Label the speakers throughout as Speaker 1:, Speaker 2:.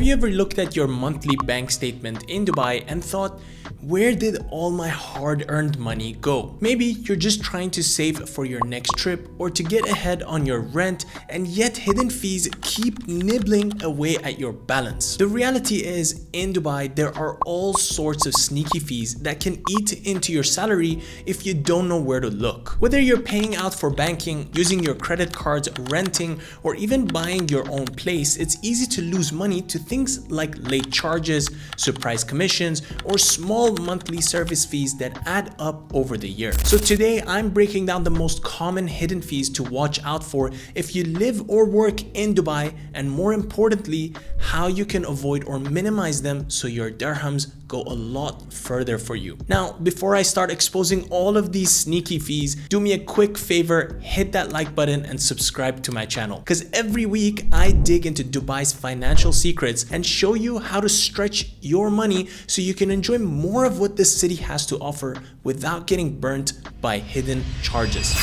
Speaker 1: Have you ever looked at your monthly bank statement in Dubai and thought, where did all my hard-earned money go? Maybe you're just trying to save for your next trip or to get ahead on your rent, and yet hidden fees keep nibbling away at your balance. The reality is, in Dubai, there are all sorts of sneaky fees that can eat into your salary if you don't know where to look. Whether you're paying out for banking, using your credit cards, renting, or even buying your own place, it's easy to lose money to things like late charges, surprise commissions, or small monthly service fees that add up over the year. So today I'm breaking down the most common hidden fees to watch out for if you live or work in Dubai, and more importantly, how you can avoid or minimize them so your dirhams go a lot further for you. Now, before I start exposing all of these sneaky fees, do me a quick favor, hit that like button and subscribe to my channel, because every week I dig into Dubai's financial secrets and show you how to stretch your money so you can enjoy more of what this city has to offer without getting burnt by hidden charges.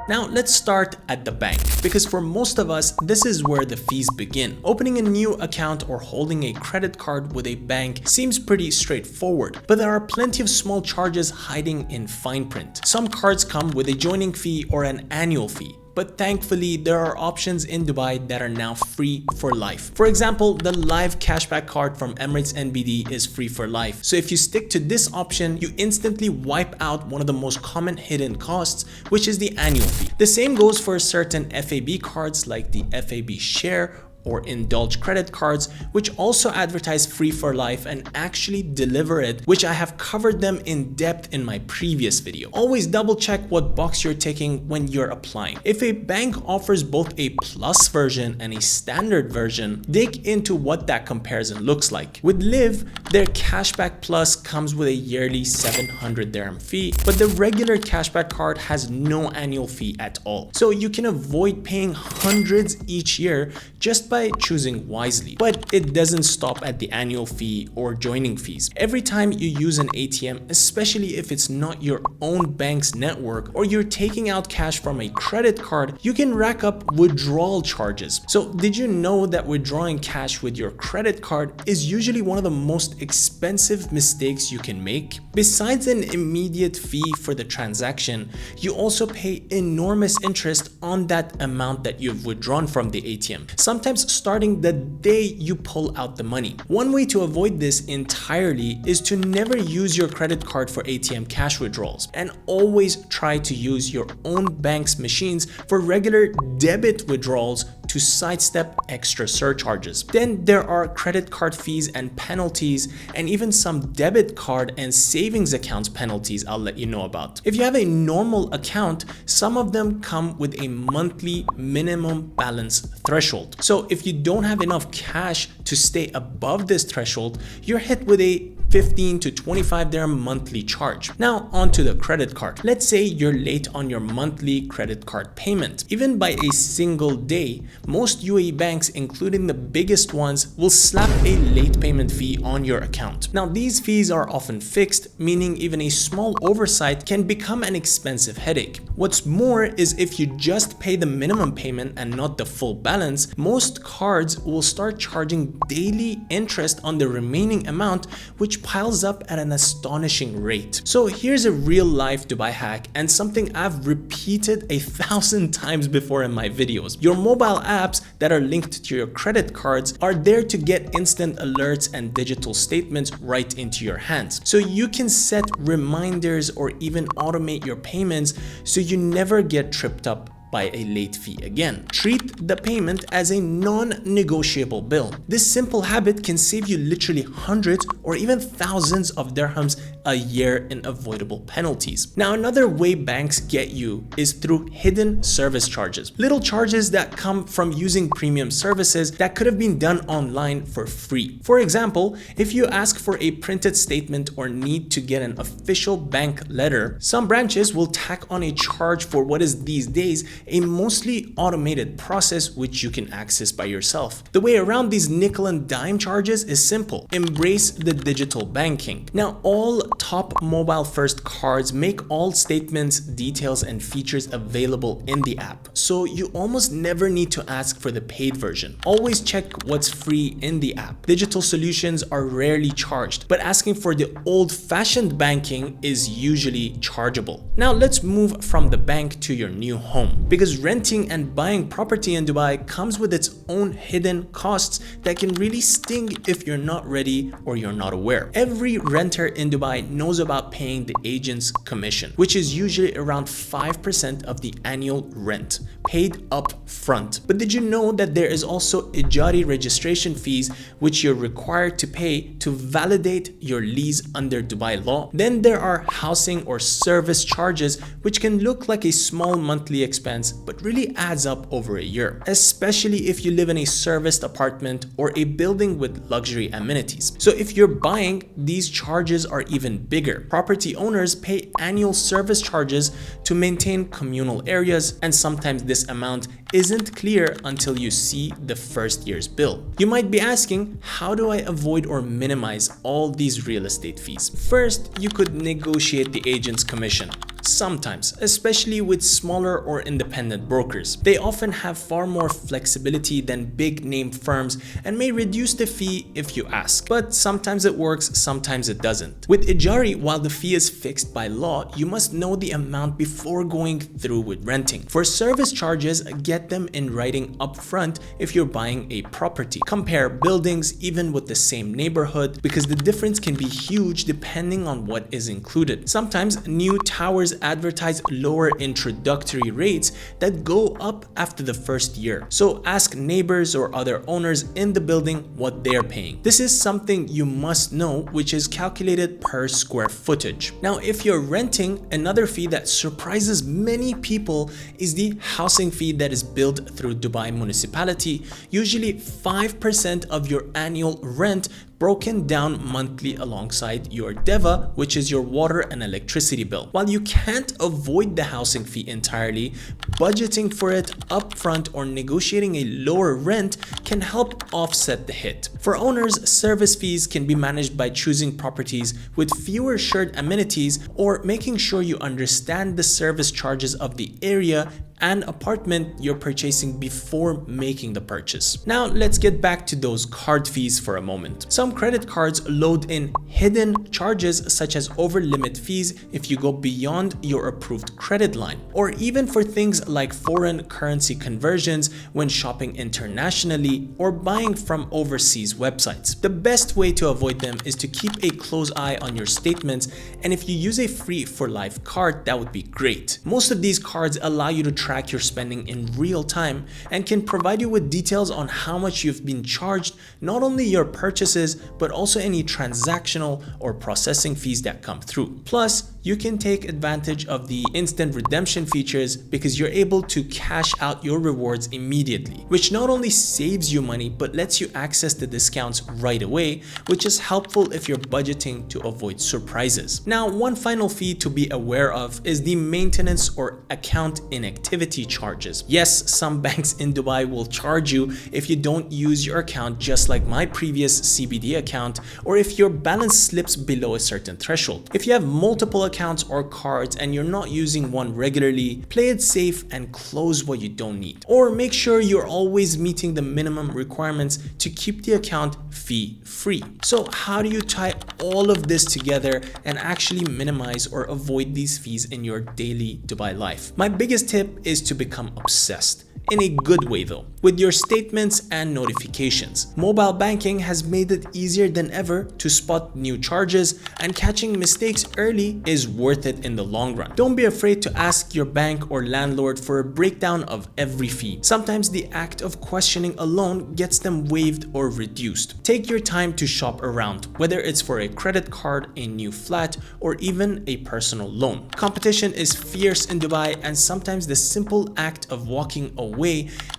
Speaker 1: Now let's start at the bank, because for most of us, this is where the fees begin. Opening a new account or holding a credit card with a bank seems pretty straightforward, but there are plenty of small charges hiding in fine print. Some cards come with a joining fee or an annual fee, but thankfully there are options in Dubai that are now free for life. For example, the live cashback card from Emirates NBD is free for life. So if you stick to this option, you instantly wipe out one of the most common hidden costs, which is the annual fee. The same goes for certain FAB cards like the FAB Share or Indulge credit cards, which also advertise free for life and actually deliver it, which I have covered them in depth in my previous video. Always double check what box you're ticking when you're applying. If a bank offers both a plus version and a standard version, dig into what that comparison looks like. With Live, their Cashback Plus comes with a yearly 700 dirham fee, but the regular cashback card has no annual fee at all. So you can avoid paying hundreds each year just by choosing wisely. But it doesn't stop at the annual fee or joining fees. Every time you use an ATM, especially if it's not your own bank's network or you're taking out cash from a credit card, you can rack up withdrawal charges. So did you know that withdrawing cash with your credit card is usually one of the most expensive mistakes you can make? Besides an immediate fee for the transaction, you also pay enormous interest on that amount that you've withdrawn from the ATM, sometimes starting the day you pull out the money. One way to avoid this entirely is to never use your credit card for ATM cash withdrawals, and always try to use your own bank's machines for regular debit withdrawals to sidestep extra surcharges. Then there are credit card fees and penalties, and even some debit card and savings accounts penalties I'll let you know about. If you have a normal account, some of them come with a monthly minimum balance threshold. So if you don't have enough cash to stay above this threshold, you're hit with a 15 to 25 dirham monthly charge. Now onto the credit card. Let's say you're late on your monthly credit card payment. Even by a single day, most UAE banks, including the biggest ones, will slap a late payment fee on your account. Now these fees are often fixed, meaning even a small oversight can become an expensive headache. What's more is if you just pay the minimum payment and not the full balance, most cards will start charging daily interest on the remaining amount, which piles up at an astonishing rate. So here's a real life Dubai hack, and something I've repeated 1,000 times before in my videos. Your mobile apps that are linked to your credit cards are there to get instant alerts and digital statements right into your hands. So you can set reminders or even automate your payments so you never get tripped up by a late fee again. Treat the payment as a non-negotiable bill. This simple habit can save you literally hundreds or even thousands of dirhams a year in avoidable penalties. Now, another way banks get you is through hidden service charges. Little charges that come from using premium services that could have been done online for free. For example, if you ask for a printed statement or need to get an official bank letter, some branches will tack on a charge for what is these days a mostly automated process which you can access by yourself. The way around these nickel and dime charges is simple. Embrace the digital banking. Now, all top mobile first cards make all statements, details, and features available in the app, so you almost never need to ask for the paid version. Always check what's free in the app. Digital solutions are rarely charged, but asking for the old-fashioned banking is usually chargeable. Now let's move from the bank to your new home, because renting and buying property in Dubai comes with its own hidden costs that can really sting if you're not ready or you're not aware. Every renter in Dubai knows about paying the agent's commission, which is usually around 5% of the annual rent, paid up front. But did you know that there is also ijari registration fees which you're required to pay to validate your lease under Dubai law? Then there are housing or service charges, which can look like a small monthly expense but really adds up over a year, especially if you live in a serviced apartment or a building with luxury amenities. So if you're buying, these charges are even bigger. Property owners pay annual service charges to maintain communal areas, and sometimes this amount isn't clear until you see the first year's bill. You might be asking, how do I avoid or minimize all these real estate fees? First, you could negotiate the agent's commission. Sometimes, especially with smaller or independent brokers. They often have far more flexibility than big name firms and may reduce the fee if you ask. But sometimes it works, sometimes it doesn't. With ijari, while the fee is fixed by law, you must know the amount before going through with renting. For service charges, get them in writing upfront if you're buying a property. Compare buildings even with the same neighborhood, because the difference can be huge depending on what is included. Sometimes new towers advertise lower introductory rates that go up after the first year. So ask neighbors or other owners in the building what they're paying. This is something you must know, which is calculated per square footage. Now, if you're renting, another fee that surprises many people is the housing fee that is billed through Dubai municipality, usually 5% of your annual rent, broken down monthly alongside your DEVA, which is your water and electricity bill. While you can't avoid the housing fee entirely, budgeting for it upfront or negotiating a lower rent can help offset the hit. For owners, service fees can be managed by choosing properties with fewer shared amenities or making sure you understand the service charges of the area and apartment you're purchasing before making the purchase. Now let's get back to those card fees for a moment. Some credit cards load in hidden charges such as over limit fees if you go beyond your approved credit line, or even for things like foreign currency conversions when shopping internationally or buying from overseas websites. The best way to avoid them is to keep a close eye on your statements, and if you use a free for life card, that would be great. Most of these cards allow you to track your spending in real time and can provide you with details on how much you've been charged, not only your purchases, but also any transactional or processing fees that come through. Plus, you can take advantage of the instant redemption features because you're able to cash out your rewards immediately, which not only saves you money, but lets you access the discounts right away, which is helpful if you're budgeting to avoid surprises. Now, one final fee to be aware of is the maintenance or account inactivity charges. Yes, some banks in Dubai will charge you if you don't use your account, just like my previous CBD account, or if your balance slips below a certain threshold. If you have multiple accounts or cards and you're not using one regularly, play it safe and close what you don't need. Or make sure you're always meeting the minimum requirements to keep the account fee free. So how do you tie all of this together and actually minimize or avoid these fees in your daily Dubai life? My biggest tip is to become obsessed. In a good way though, with your statements and notifications. Mobile banking has made it easier than ever to spot new charges, and catching mistakes early is worth it in the long run. Don't be afraid to ask your bank or landlord for a breakdown of every fee. Sometimes the act of questioning alone gets them waived or reduced. Take your time to shop around, whether it's for a credit card, a new flat, or even a personal loan. Competition is fierce in Dubai, and sometimes the simple act of walking away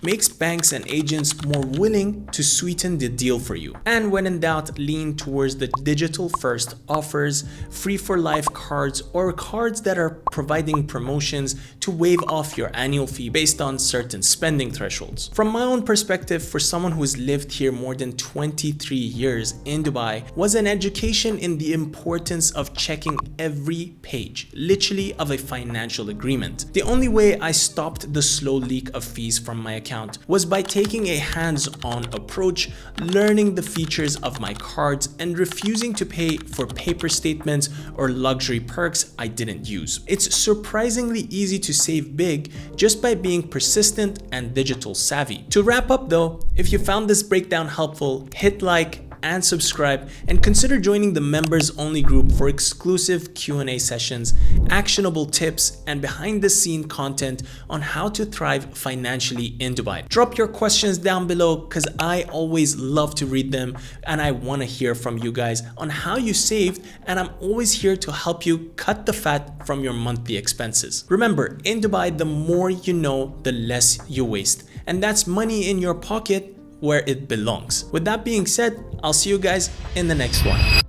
Speaker 1: makes banks banks and agents more willing to sweeten the deal for you. And when in doubt, lean towards the digital first offers, free for life cards, or cards that are providing promotions to waive off your annual fee based on certain spending thresholds. From my own perspective, for someone who has lived here more than 23 years in Dubai, was an education in the importance of checking every page, literally, of a financial agreement. The only way I stopped the slow leak of fees from my account was by taking a hands-on approach, learning the features of my cards, and refusing to pay for paper statements or luxury perks I didn't use. It's surprisingly easy to save big just by being persistent and digital savvy. To wrap up though, if you found this breakdown helpful, hit like and subscribe, and consider joining the members only group for exclusive Q&A sessions, actionable tips, and behind the scene content on how to thrive financially in Dubai. Drop your questions down below because I always love to read them and I want to hear from you guys on how you saved, and I'm always here to help you cut the fat from your monthly expenses. Remember, in Dubai, the more you know, the less you waste, and that's money in your pocket where it belongs. With that being said, I'll see you guys in the next one.